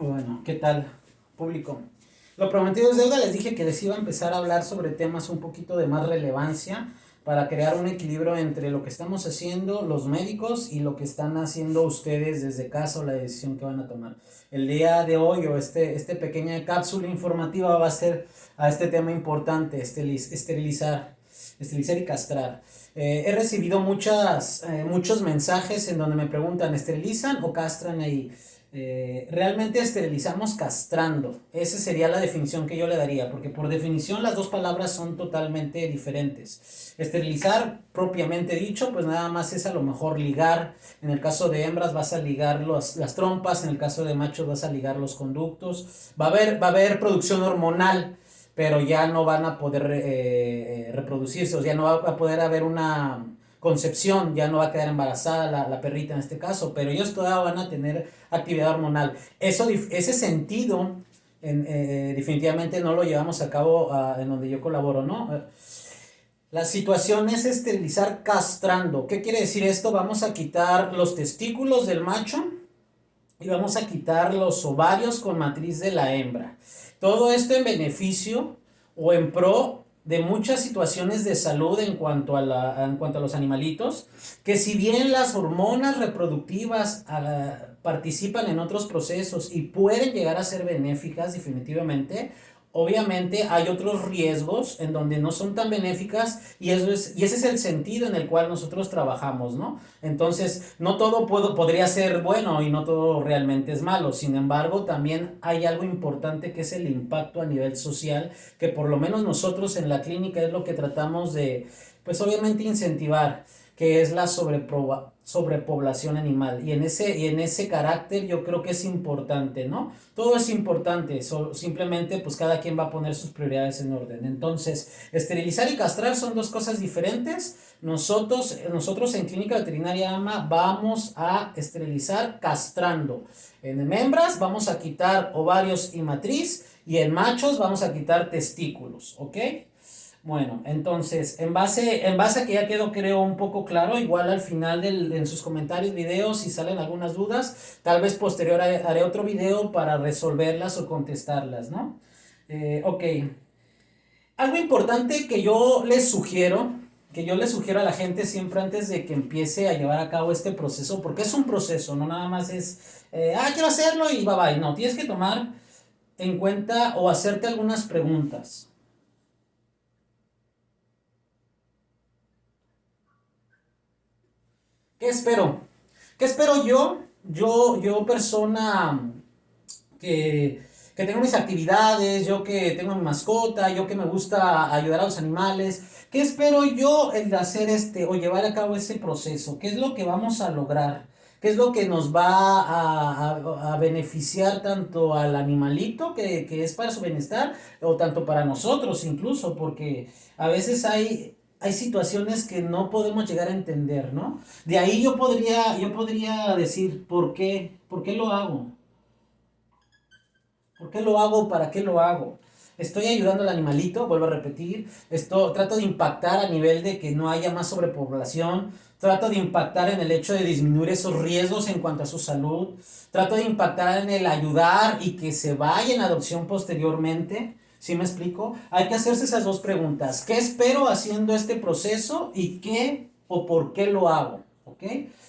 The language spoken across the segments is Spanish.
Bueno, ¿qué tal, público? Lo prometido es deuda, les dije que les iba a empezar a hablar sobre temas un poquito de más relevancia para crear un equilibrio entre lo que estamos haciendo los médicos y lo que están haciendo ustedes desde casa o la decisión que van a tomar. El día de hoy o este pequeña cápsula informativa va a ser a este tema importante, esterilizar y castrar. He recibido muchos mensajes en donde me preguntan, ¿esterilizan o castran ahí? Realmente esterilizamos castrando. Esa sería la definición que yo le daría, porque por definición las dos palabras son totalmente diferentes. Esterilizar, propiamente dicho, pues nada más es a lo mejor ligar. En el caso de hembras vas a ligar las trompas, en el caso de machos vas a ligar los conductos. Va a haber producción hormonal, pero ya no van a poder reproducirse, o sea, no va a poder haber una concepción, ya no va a quedar embarazada la perrita en este caso, pero ellos todavía van a tener actividad hormonal. Ese sentido definitivamente no lo llevamos a cabo en donde yo colaboro, ¿no? La situación es esterilizar castrando. ¿Qué quiere decir esto? Vamos a quitar los testículos del macho y vamos a quitar los ovarios con matriz de la hembra. Todo esto en beneficio o en pro de muchas situaciones de salud en cuanto a los animalitos, que si bien las hormonas reproductivas participan en otros procesos y pueden llegar a ser benéficas definitivamente, obviamente hay otros riesgos en donde no son tan benéficas y ese es el sentido en el cual nosotros trabajamos, ¿no? Entonces, no todo podría ser bueno y no todo realmente es malo. Sin embargo, también hay algo importante que es el impacto a nivel social, que por lo menos nosotros en la clínica es lo que tratamos de, pues obviamente incentivar, que es la sobrepoblación animal. Y en ese carácter yo creo que es importante, ¿no? Todo es importante, simplemente pues cada quien va a poner sus prioridades en orden. Entonces, esterilizar y castrar son dos cosas diferentes. Nosotros en Clínica Veterinaria AMA vamos a esterilizar castrando. En hembras vamos a quitar ovarios y matriz y en machos vamos a quitar testículos, ¿ok? Bueno, entonces, en base a que ya quedó, creo, un poco claro, igual al final en sus comentarios, videos, si salen algunas dudas, tal vez posterior haré otro video para resolverlas o contestarlas, ¿no? Ok. Algo importante que yo les sugiero a la gente siempre antes de que empiece a llevar a cabo este proceso, porque es un proceso, no nada más es, quiero hacerlo y bye bye, no, tienes que tomar en cuenta o hacerte algunas preguntas. ¿Qué espero? ¿Qué espero yo? Yo persona que, que tengo mis actividades, yo que tengo mi mascota, yo que me gusta ayudar a los animales. ¿Qué espero yo el de hacer o llevar a cabo ese proceso? ¿Qué es lo que vamos a lograr? ¿Qué es lo que nos va a beneficiar tanto al animalito, que es para su bienestar, o tanto para nosotros incluso? Porque a veces hay situaciones que no podemos llegar a entender, ¿no? De ahí yo podría decir, ¿por qué lo hago? ¿Por qué lo hago? ¿Para qué lo hago? Estoy ayudando al animalito, vuelvo a repetir. Trato de impactar a nivel de que no haya más sobrepoblación. Trato de impactar en el hecho de disminuir esos riesgos en cuanto a su salud. Trato de impactar en el ayudar y que se vaya en adopción posteriormente. ¿Sí me explico? Hay que hacerse esas dos preguntas. ¿Qué espero haciendo este proceso y qué o por qué lo hago? ¿Ok?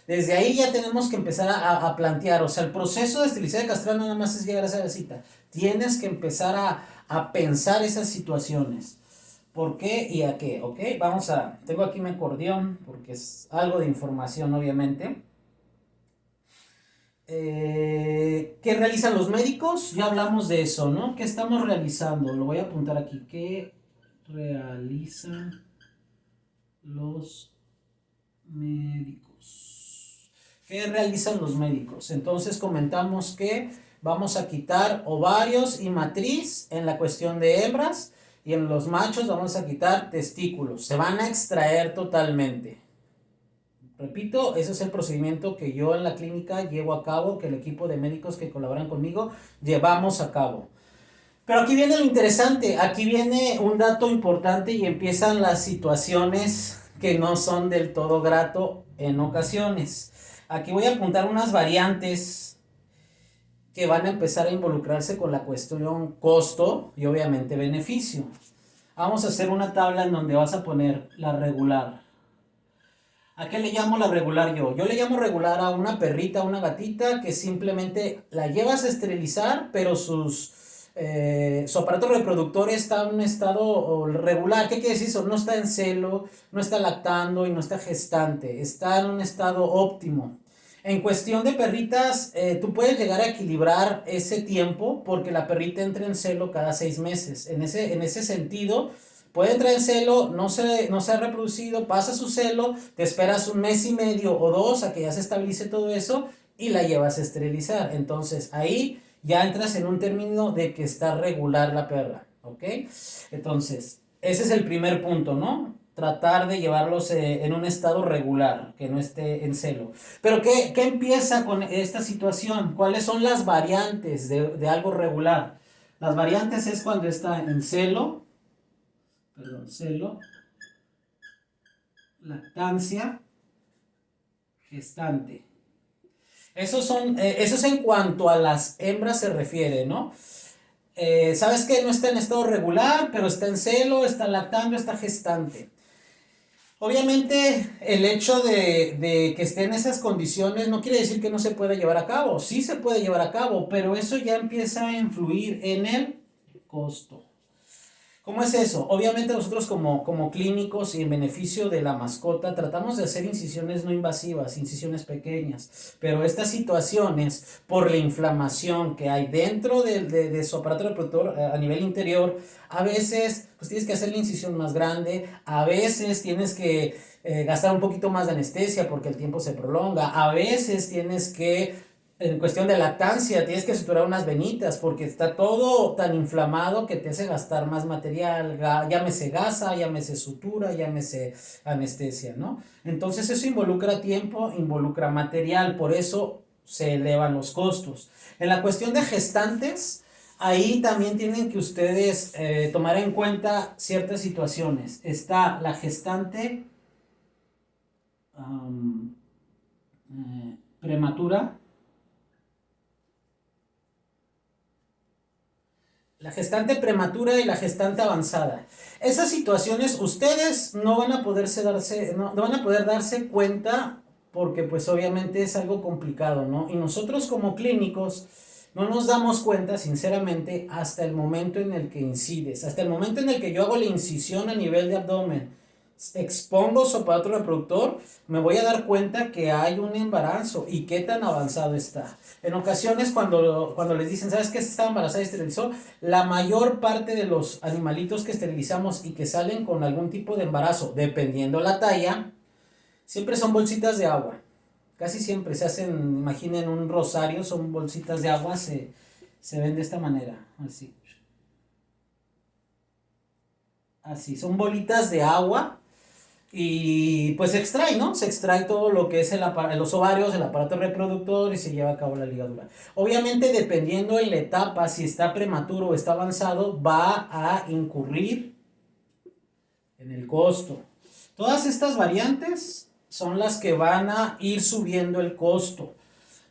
Desde ahí ya tenemos que empezar a plantear, o sea, el proceso de esterilizar y castrar no nada más es llegar a esa cita. Tienes que empezar a pensar esas situaciones. ¿Por qué y a qué? ¿Ok? Tengo aquí mi acordeón porque es algo de información, obviamente. ¿Qué realizan los médicos? Ya hablamos de eso, ¿no? ¿Qué estamos realizando? Lo voy a apuntar aquí. ¿Qué realizan los médicos? ¿Qué realizan los médicos? Entonces comentamos que vamos a quitar ovarios y matriz en la cuestión de hembras y en los machos vamos a quitar testículos. Se van a extraer totalmente. Repito, ese es el procedimiento que yo en la clínica llevo a cabo, que el equipo de médicos que colaboran conmigo llevamos a cabo. Pero aquí viene lo interesante, aquí viene un dato importante y empiezan las situaciones que no son del todo grato en ocasiones. Aquí voy a apuntar unas variantes que van a empezar a involucrarse con la cuestión costo y obviamente beneficio. Vamos a hacer una tabla en donde vas a poner la regular. ¿A qué le llamo la regular yo? Yo le llamo regular a una perrita, a una gatita que simplemente la llevas a esterilizar, pero su aparato reproductor está en un estado regular. ¿Qué quiere decir eso? No está en celo, no está lactando y no está gestante. Está en un estado óptimo. En cuestión de perritas, tú puedes llegar a equilibrar ese tiempo porque la perrita entra en celo cada 6 meses. En ese sentido, puede entrar en celo, no se ha reproducido, pasa su celo, te esperas un mes y medio o dos a que ya se estabilice todo eso y la llevas a esterilizar. Entonces ahí ya entras en un término de que está regular la perra, ¿ok? Entonces, ese es el primer punto, ¿no? Tratar de llevarlos en un estado regular, que no esté en celo. Pero ¿qué empieza con esta situación? ¿Cuáles son las variantes de algo regular? Las variantes es cuando está en celo, lactancia, gestante. Eso es en cuanto a las hembras se refiere, ¿no? ¿Sabes qué? No está en estado regular, pero está en celo, está lactando, está gestante. Obviamente, el hecho de que esté en esas condiciones no quiere decir que no se pueda llevar a cabo. Sí se puede llevar a cabo, pero eso ya empieza a influir en el costo. ¿Cómo es eso? Obviamente nosotros como clínicos y en beneficio de la mascota tratamos de hacer incisiones no invasivas, incisiones pequeñas, pero estas situaciones por la inflamación que hay dentro de su aparato reproductor a nivel interior, a veces pues tienes que hacer la incisión más grande, a veces tienes que gastar un poquito más de anestesia porque el tiempo se prolonga, a veces tienes que en cuestión de lactancia, tienes que suturar unas venitas porque está todo tan inflamado que te hace gastar más material, llámese gasa, llámese sutura, llámese anestesia, ¿no? Entonces eso involucra tiempo, involucra material, por eso se elevan los costos. En la cuestión de gestantes, ahí también tienen que ustedes tomar en cuenta ciertas situaciones. Está la gestante prematura. La gestante prematura y la gestante avanzada. Esas situaciones ustedes no van a no van a poder darse cuenta porque pues obviamente es algo complicado, ¿no? Y nosotros como clínicos no nos damos cuenta sinceramente hasta el momento en el que incides, hasta el momento en el que yo hago la incisión a nivel de abdomen, expongo su aparato reproductor, me voy a dar cuenta que hay un embarazo y qué tan avanzado está. En ocasiones cuando les dicen, ¿sabes qué? Está embarazada y esterilizó, la mayor parte de los animalitos que esterilizamos y que salen con algún tipo de embarazo, dependiendo la talla, siempre son bolsitas de agua. Casi siempre se hacen, imaginen un rosario, son bolsitas de agua, se ven de esta manera, así. Así, son bolitas de agua. Y pues se extrae, ¿no? Se extrae todo lo que es los ovarios, el aparato reproductor y se lleva a cabo la ligadura. Obviamente, dependiendo en la etapa, si está prematuro o está avanzado, va a incurrir en el costo. Todas estas variantes son las que van a ir subiendo el costo.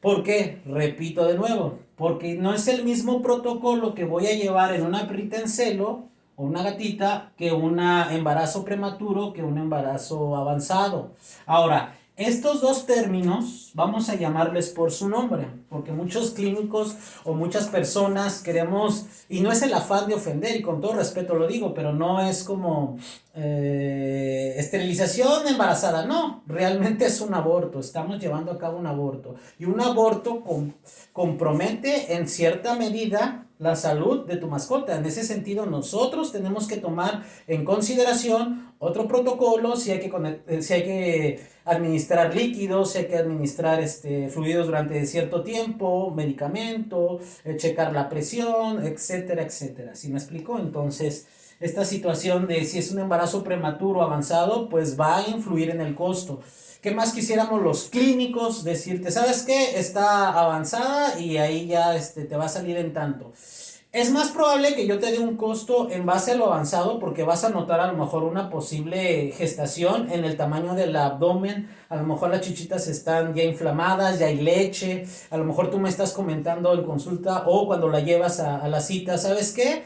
¿Por qué? Repito de nuevo, porque no es el mismo protocolo que voy a llevar en una perrita en celo o una gatita que un embarazo prematuro, que un embarazo avanzado. Ahora, estos dos términos vamos a llamarles por su nombre, porque muchos clínicos o muchas personas queremos, y no es el afán de ofender, y con todo respeto lo digo, pero no es como esterilización embarazada, no, realmente es un aborto, estamos llevando a cabo un aborto, y un aborto compromete en cierta medida la salud de tu mascota. En ese sentido, nosotros tenemos que tomar en consideración otro protocolo, si hay que administrar líquidos, si hay que administrar fluidos durante cierto tiempo, medicamento, checar la presión, etcétera, etcétera. ¿Sí me explico? Entonces, esta situación de si es un embarazo prematuro o avanzado, pues va a influir en el costo. ¿Qué más quisiéramos los clínicos decirte? ¿Sabes qué? Está avanzada y ahí ya te va a salir en tanto. Es más probable que yo te dé un costo en base a lo avanzado porque vas a notar a lo mejor una posible gestación en el tamaño del abdomen, a lo mejor las chichitas están ya inflamadas, ya hay leche, a lo mejor tú me estás comentando en consulta o cuando la llevas a la cita, ¿sabes qué?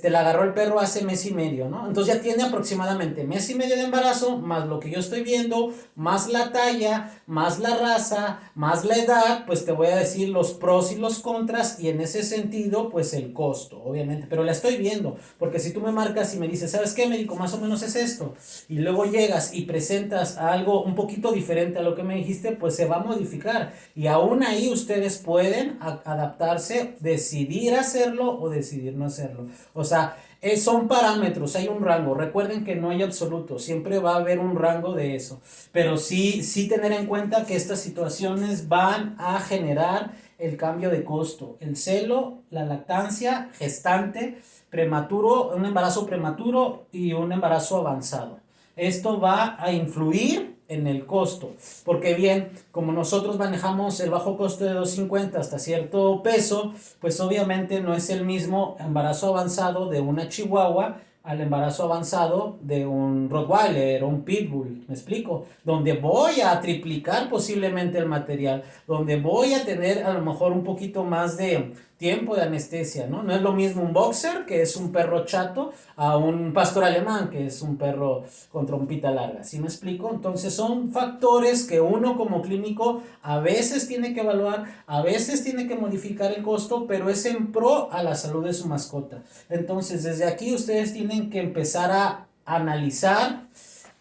La agarró el perro hace mes y medio, ¿no? Entonces ya tiene aproximadamente mes y medio de embarazo, más lo que yo estoy viendo, más la talla, más la raza, más la edad, pues te voy a decir los pros y los contras y en ese sentido, pues el costo, obviamente. Pero la estoy viendo, porque si tú me marcas y me dices, ¿sabes qué, médico? Más o menos es esto. Y luego llegas y presentas algo un poquito diferente a lo que me dijiste, pues se va a modificar. Y aún ahí ustedes pueden adaptarse, decidir hacerlo o decidir no hacerlo. O sea, son parámetros, hay un rango. Recuerden que no hay absoluto, siempre va a haber un rango de eso. Pero sí tener en cuenta que estas situaciones van a generar el cambio de costo. El celo, la lactancia, gestante, prematuro, un embarazo prematuro y un embarazo avanzado. Esto va a influir en el costo, porque bien, como nosotros manejamos el bajo costo de 250 hasta cierto peso, pues obviamente no es el mismo embarazo avanzado de una chihuahua al embarazo avanzado de un Rottweiler o un Pitbull, ¿me explico? Donde voy a triplicar posiblemente el material, donde voy a tener a lo mejor un poquito más de tiempo de anestesia, ¿no? No es lo mismo un boxer, que es un perro chato, a un pastor alemán, que es un perro con trompita larga, ¿sí me explico? Entonces son factores que uno como clínico a veces tiene que evaluar, a veces tiene que modificar el costo, pero es en pro a la salud de su mascota. Entonces desde aquí ustedes tienen que empezar a analizar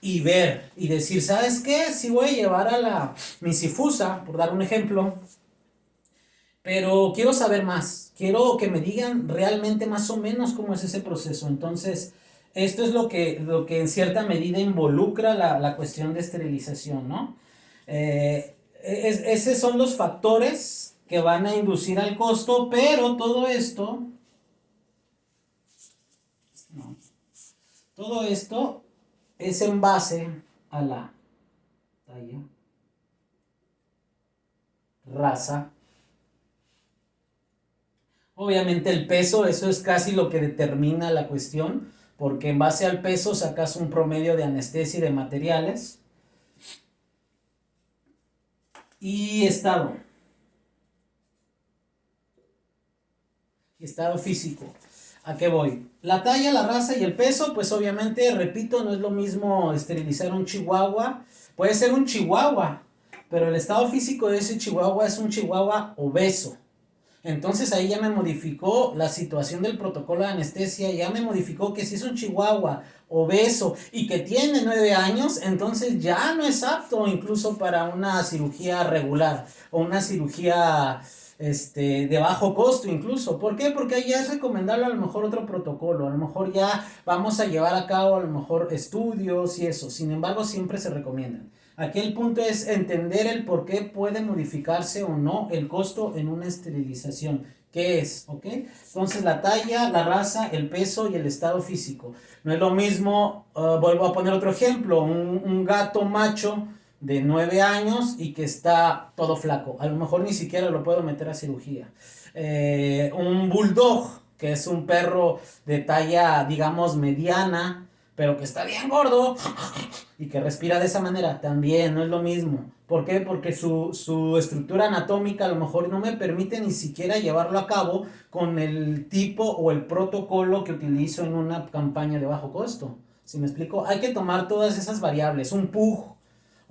y ver y decir, ¿sabes qué? Si voy a llevar a la misifusa, por dar un ejemplo, pero quiero saber más, quiero que me digan realmente más o menos cómo es ese proceso. Entonces, esto es lo que en cierta medida involucra la cuestión de esterilización, ¿no? Esos son los factores que van a inducir al costo, pero no, todo esto es en base a la talla, raza. Obviamente el peso, eso es casi lo que determina la cuestión, porque en base al peso sacas un promedio de anestesia y de materiales. Y estado físico. ¿A qué voy? La talla, la raza y el peso, pues obviamente, repito, no es lo mismo esterilizar un chihuahua. Puede ser un chihuahua, pero el estado físico de ese chihuahua es un chihuahua obeso. Entonces ahí ya me modificó la situación del protocolo de anestesia, ya me modificó que si es un chihuahua obeso y que tiene 9 años, entonces ya no es apto incluso para una cirugía regular o una cirugía de bajo costo incluso. ¿Por qué? Porque ahí ya es recomendable a lo mejor otro protocolo, a lo mejor ya vamos a llevar a cabo a lo mejor estudios y eso. Sin embargo, siempre se recomiendan. Aquí el punto es entender el por qué puede modificarse o no el costo en una esterilización. ¿Qué es? ¿Ok? Entonces la talla, la raza, el peso y el estado físico. No es lo mismo, vuelvo a poner otro ejemplo, un gato macho de 9 años y que está todo flaco. A lo mejor ni siquiera lo puedo meter a cirugía. Un bulldog, que es un perro de talla, digamos, mediana, pero que está bien gordo y que respira de esa manera, también no es lo mismo. ¿Por qué? Porque su estructura anatómica a lo mejor no me permite ni siquiera llevarlo a cabo con el tipo o el protocolo que utilizo en una campaña de bajo costo. ¿Sí me explico? Hay que tomar todas esas variables. Un pug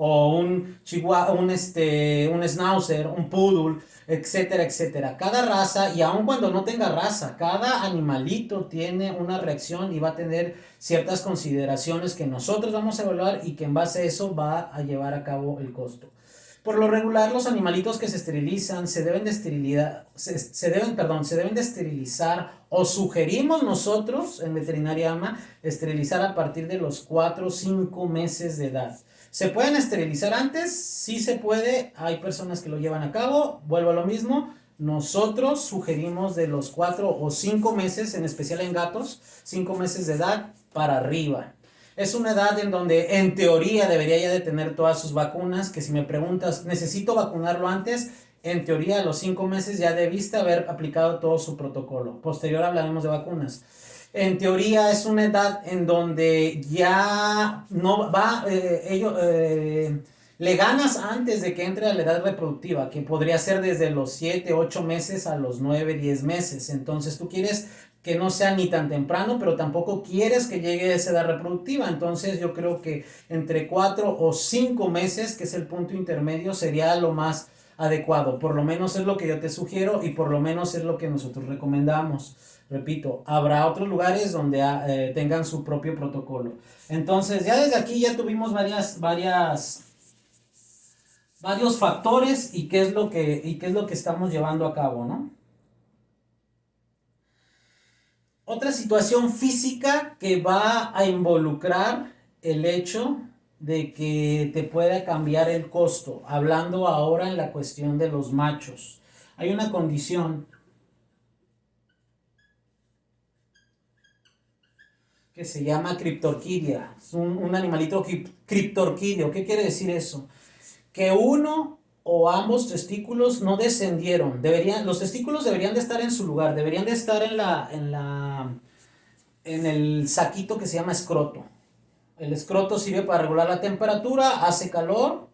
o un chihuahua, un schnauzer, un poodle, etcétera, etcétera. Cada raza, y aun cuando no tenga raza, cada animalito tiene una reacción y va a tener ciertas consideraciones que nosotros vamos a evaluar y que en base a eso va a llevar a cabo el costo. Por lo regular, los animalitos que se esterilizan se deben de esterilizar o sugerimos nosotros en Veterinaria AMA esterilizar a partir de los 4 o 5 meses de edad. ¿Se pueden esterilizar antes? Sí se puede, hay personas que lo llevan a cabo, vuelvo a lo mismo. Nosotros sugerimos de los 4 o 5 meses, en especial en gatos, 5 meses de edad para arriba. Es una edad en donde en teoría debería ya de tener todas sus vacunas, que si me preguntas, ¿necesito vacunarlo antes? en teoría a los 5 meses ya debiste haber aplicado todo su protocolo. Posterior hablaremos de vacunas. En teoría es una edad en donde ya no va, le ganas antes de que entre a la edad reproductiva, que podría ser desde los 7, 8 meses a los 9, 10 meses. Entonces tú quieres que no sea ni tan temprano, pero tampoco quieres que llegue a esa edad reproductiva. Entonces yo creo que entre 4 o 5 meses, que es el punto intermedio, sería lo más adecuado. Por lo menos es lo que yo te sugiero y por lo menos es lo que nosotros recomendamos. Repito, habrá otros lugares donde tengan su propio protocolo. Entonces ya desde aquí ya tuvimos varios factores y qué es lo que estamos llevando a cabo, ¿no? Otra situación física que va a involucrar el hecho de que te pueda cambiar el costo, hablando ahora en la cuestión de los machos. Hay una condición que se llama criptorquidia, es un animalito criptorquidio. ¿Qué quiere decir eso? Que uno o ambos testículos no descendieron. Los testículos deberían de estar en su lugar, deberían de estar en el saquito que se llama escroto. El escroto sirve para regular la temperatura, hace calor,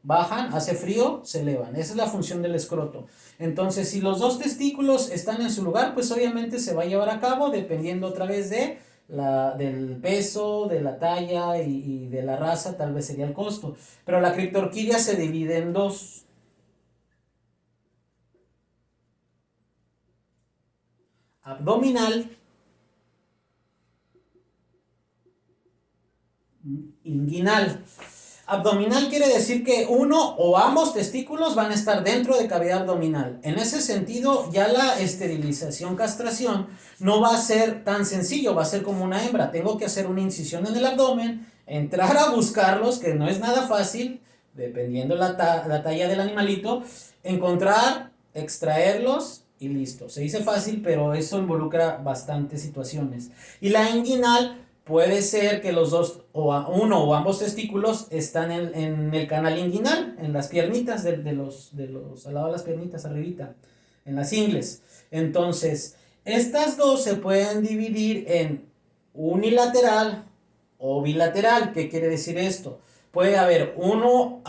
bajan, hace frío, se elevan. Esa es la función del escroto. Entonces, si los dos testículos están en su lugar, pues obviamente se va a llevar a cabo dependiendo otra vez del peso, de la talla y de la raza, tal vez sería el costo. Pero la criptorquidia se divide en dos. Abdominal, inguinal. Abdominal quiere decir que uno o ambos testículos van a estar dentro de cavidad abdominal. En ese sentido, ya la esterilización, castración, no va a ser tan sencillo, va a ser como una hembra. Tengo que hacer una incisión en el abdomen, entrar a buscarlos, que no es nada fácil, dependiendo la talla del animalito, encontrar, extraerlos y listo. Se dice fácil, pero eso involucra bastantes situaciones. Y la inguinal puede ser que los dos, uno o ambos testículos están en el canal inguinal, en las piernitas al lado de las piernitas, arribita, en las ingles. Entonces, estas dos se pueden dividir en unilateral o bilateral. ¿Qué quiere decir esto? Puede haber uno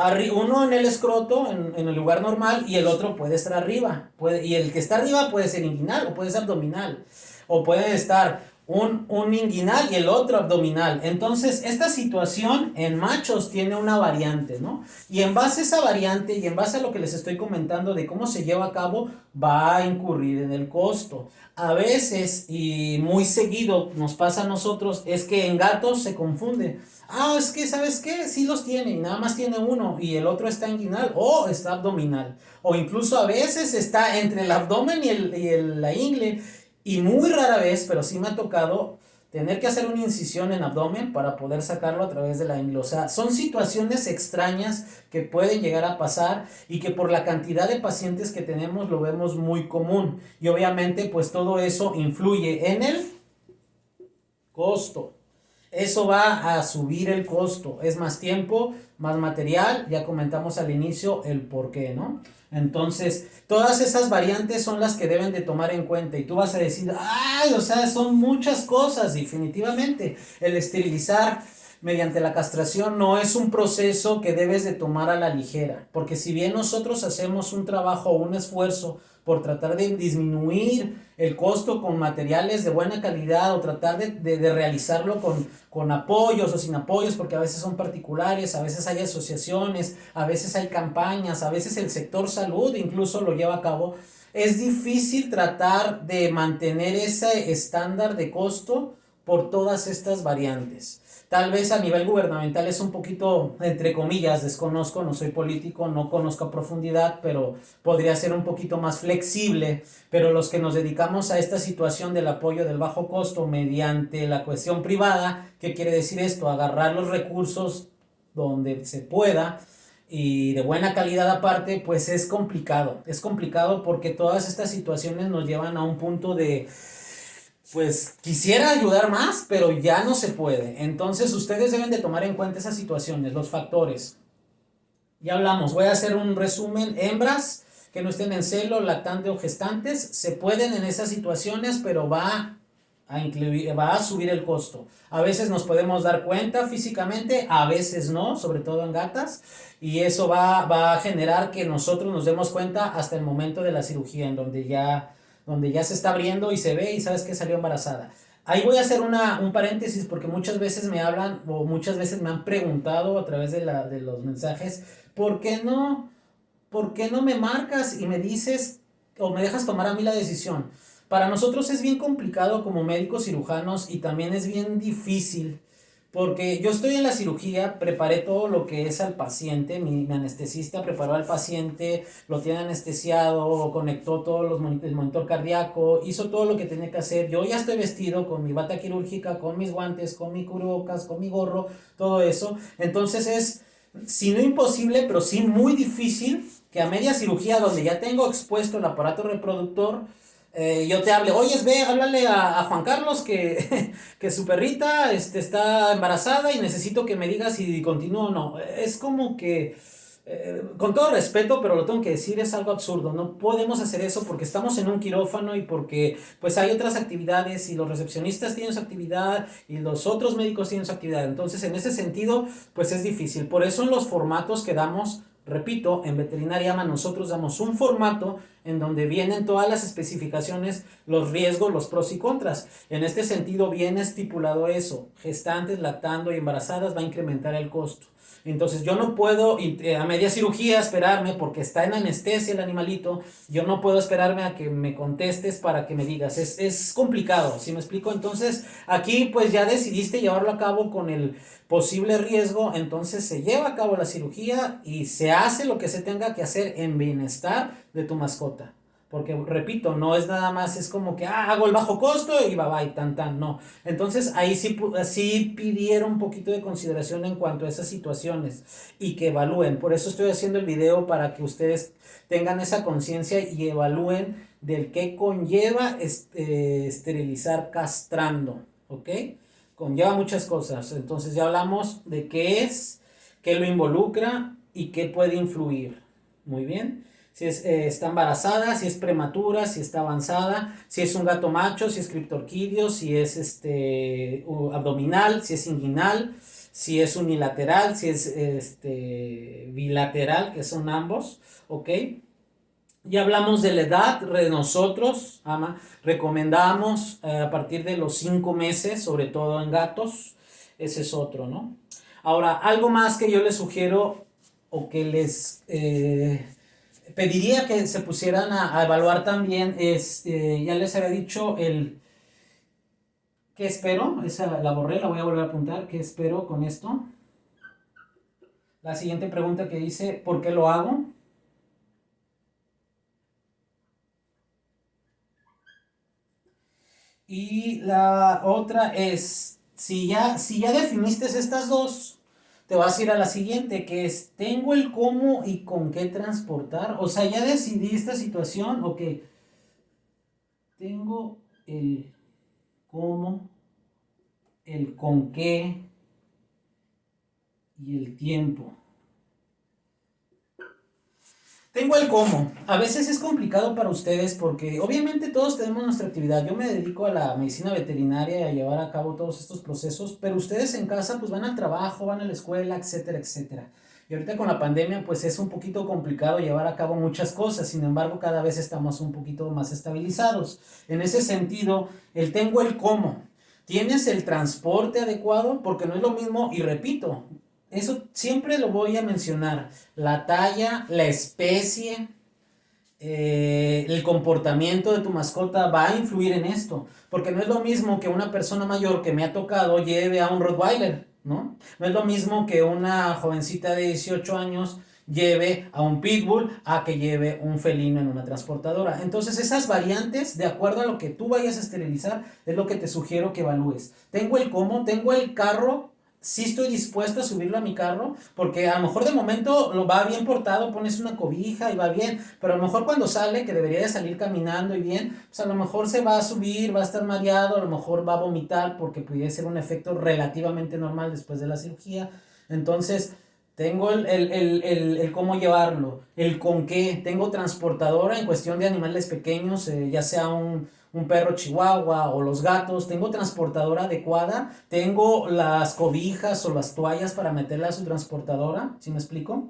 en el escroto, en el lugar normal, y el otro puede estar arriba. Y el que está arriba puede ser inguinal o puede ser abdominal. O puede estar un inguinal y el otro abdominal. Entonces, esta situación en machos tiene una variante, ¿no? Y en base a esa variante y en base a lo que les estoy comentando de cómo se lleva a cabo, va a incurrir en el costo. A veces, y muy seguido nos pasa a nosotros, es que en gatos se confunde. Es que, ¿sabes qué? Sí los tiene, y nada más tiene uno, y el otro está inguinal o está abdominal. O incluso a veces está entre el abdomen y la ingle. Y muy rara vez, pero sí me ha tocado tener que hacer una incisión en abdomen para poder sacarlo a través de la ingle. O sea, son situaciones extrañas que pueden llegar a pasar y que por la cantidad de pacientes que tenemos lo vemos muy común. Y obviamente pues todo eso influye en el costo. Eso va a subir el costo. Es más tiempo, más material. Ya comentamos al inicio el por qué, ¿no? Entonces, todas esas variantes son las que deben de tomar en cuenta. Y tú vas a decir, o sea, son muchas cosas. Definitivamente, el esterilizar mediante la castración no es un proceso que debes de tomar a la ligera. Porque si bien nosotros hacemos un trabajo o un esfuerzo por tratar de disminuir el costo con materiales de buena calidad o tratar de realizarlo con apoyos o sin apoyos, porque a veces son particulares, a veces hay asociaciones, a veces hay campañas, a veces el sector salud incluso lo lleva a cabo. Es difícil tratar de mantener ese estándar de costo por todas estas variantes. Tal vez a nivel gubernamental es un poquito, entre comillas, desconozco, no soy político, no conozco a profundidad, pero podría ser un poquito más flexible. Pero los que nos dedicamos a esta situación del apoyo del bajo costo mediante la cuestión privada, ¿qué quiere decir esto? Agarrar los recursos donde se pueda y de buena calidad aparte, pues es complicado. Es complicado porque todas estas situaciones nos llevan a un punto de pues quisiera ayudar más, pero ya no se puede. Entonces ustedes deben de tomar en cuenta esas situaciones, los factores. Ya hablamos, voy a hacer un resumen. Hembras que no estén en celo, lactante o gestantes, se pueden en esas situaciones, pero va a subir el costo. A veces nos podemos dar cuenta físicamente, a veces no, sobre todo en gatas, y eso va a generar que nosotros nos demos cuenta hasta el momento de la cirugía, en donde ya se está abriendo y se ve y sabes que salió embarazada. Ahí voy a hacer un paréntesis porque muchas veces me hablan o muchas veces me han preguntado a través de los mensajes, ¿por qué no? ¿Por qué no me marcas y me dices o me dejas tomar a mí la decisión? Para nosotros es bien complicado como médicos cirujanos y también es bien difícil porque yo estoy en la cirugía, preparé todo lo que es al paciente, mi anestesista preparó al paciente, lo tiene anestesiado, conectó todos el monitor cardíaco, hizo todo lo que tenía que hacer. Yo ya estoy vestido con mi bata quirúrgica, con mis guantes, con mi cubrebocas, con mi gorro, todo eso. Entonces es, si no imposible, pero sí muy difícil que a media cirugía donde ya tengo expuesto el aparato reproductor, yo te hable, oye, ve, háblale a Juan Carlos que su perrita está embarazada y necesito que me digas si continúo o no. Es como que, con todo respeto, pero lo tengo que decir, es algo absurdo. No podemos hacer eso porque estamos en un quirófano y porque pues hay otras actividades y los recepcionistas tienen su actividad y los otros médicos tienen su actividad. Entonces, en ese sentido, pues es difícil. Por eso en los formatos que damos, repito, en Veterinaria AMA nosotros damos un formato en donde vienen todas las especificaciones, los riesgos, los pros y contras. En este sentido viene estipulado eso, gestantes, lactando y embarazadas va a incrementar el costo. Entonces yo no puedo a media cirugía esperarme porque está en anestesia el animalito, yo no puedo esperarme a que me contestes para que me digas, es complicado, ¿sí me explico? Entonces aquí pues ya decidiste llevarlo a cabo con el posible riesgo, entonces se lleva a cabo la cirugía y se hace lo que se tenga que hacer en bienestar de tu mascota. Porque, repito, no es nada más, es como que hago el bajo costo y bye, tan, no. Entonces, ahí sí pidieron un poquito de consideración en cuanto a esas situaciones y que evalúen. Por eso estoy haciendo el video para que ustedes tengan esa conciencia y evalúen del que conlleva esterilizar castrando, ¿ok? Conlleva muchas cosas. Entonces, ya hablamos de qué es, qué lo involucra y qué puede influir. Muy bien. Si está embarazada, si es prematura, si está avanzada, si es un gato macho, si es criptorquidio, si es abdominal, si es inguinal, si es unilateral, si es bilateral, que son ambos, ¿ok? Ya hablamos de la edad, nosotros, ama, recomendamos a partir de los 5 meses, sobre todo en gatos, ese es otro, ¿no? Ahora, algo más que yo les sugiero o que les pediría que se pusieran a evaluar también es, ya les había dicho ¿qué espero? Esa la borré, la voy a volver a apuntar, ¿qué espero con esto? La siguiente pregunta que dice, ¿por qué lo hago? Y la otra es, si ya definiste estas dos, te vas a ir a la siguiente, que es, ¿tengo el cómo y con qué transportar? O sea, ya decidí esta situación, ok, tengo el cómo, el con qué y el tiempo. Tengo el cómo. A veces es complicado para ustedes porque obviamente todos tenemos nuestra actividad. Yo me dedico a la medicina veterinaria y a llevar a cabo todos estos procesos, pero ustedes en casa pues van al trabajo, van a la escuela, etcétera, etcétera. Y ahorita con la pandemia pues es un poquito complicado llevar a cabo muchas cosas, sin embargo cada vez estamos un poquito más estabilizados. En ese sentido, tengo el cómo. ¿Tienes el transporte adecuado? Porque no es lo mismo, y repito, eso siempre lo voy a mencionar. La talla, la especie, el comportamiento de tu mascota va a influir en esto. Porque no es lo mismo que una persona mayor que me ha tocado lleve a un Rottweiler, ¿no? No es lo mismo que una jovencita de 18 años lleve a un Pitbull a que lleve un felino en una transportadora. Entonces esas variantes, de acuerdo a lo que tú vayas a esterilizar, es lo que te sugiero que evalúes. Tengo el cómo, tengo el carro, sí estoy dispuesto a subirlo a mi carro, porque a lo mejor de momento lo va bien portado, pones una cobija y va bien, pero a lo mejor cuando sale, que debería de salir caminando y bien, pues a lo mejor se va a subir, va a estar mareado, a lo mejor va a vomitar porque pudiera ser un efecto relativamente normal después de la cirugía. Entonces, Tengo el cómo llevarlo, el con qué. Tengo transportadora en cuestión de animales pequeños, ya sea un perro chihuahua o los gatos. Tengo transportadora adecuada. Tengo las cobijas o las toallas para meterla a su transportadora. ¿Sí me explico?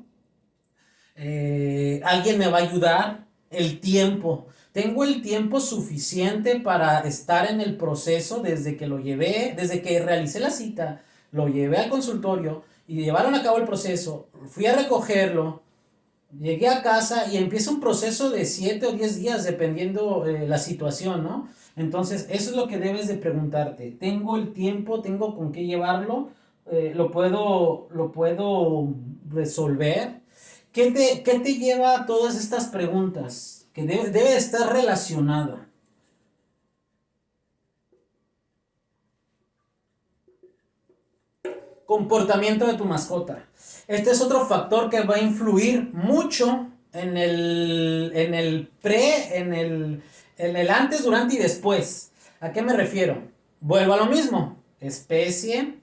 Alguien me va a ayudar. El tiempo. Tengo el tiempo suficiente para estar en el proceso desde que lo llevé, desde que realicé la cita, lo llevé al consultorio y llevaron a cabo el proceso. Fui a recogerlo, llegué a casa y empieza un proceso de 7 o 10 días dependiendo la situación, ¿no? Entonces, eso es lo que debes de preguntarte. ¿Tengo el tiempo? ¿Tengo con qué llevarlo? ¿Lo puedo resolver? ¿Qué te lleva a todas estas preguntas? Que debe de estar relacionada. Comportamiento de tu mascota. Este es otro factor que va a influir mucho en el antes, durante y después. ¿A qué me refiero? Vuelvo a lo mismo. Especie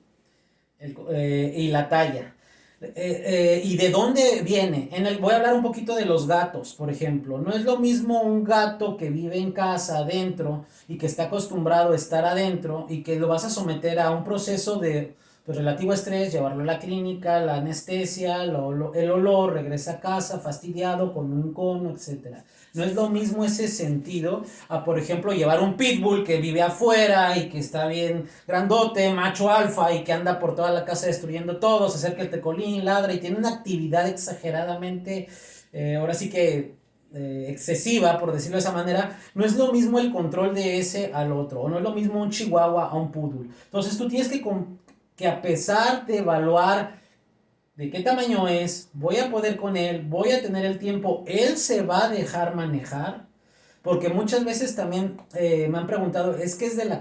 y la talla. ¿Y de dónde viene? Voy a hablar un poquito de los gatos, por ejemplo. No es lo mismo un gato que vive en casa adentro y que está acostumbrado a estar adentro y que lo vas a someter a un proceso de pues, relativo estrés, llevarlo a la clínica, la anestesia, el olor, regresa a casa fastidiado con un cono, etcétera. No es lo mismo ese sentido a, por ejemplo, llevar un pitbull que vive afuera y que está bien grandote, macho alfa y que anda por toda la casa destruyendo todo, se acerca el tecolín, ladra y tiene una actividad exageradamente, ahora sí que excesiva, por decirlo de esa manera. No es lo mismo el control de ese al otro, o no es lo mismo un chihuahua a un poodle. Entonces tú tienes que a pesar de evaluar de qué tamaño es, voy a poder con él, voy a tener el tiempo, él se va a dejar manejar, porque muchas veces también me han preguntado, es que es de la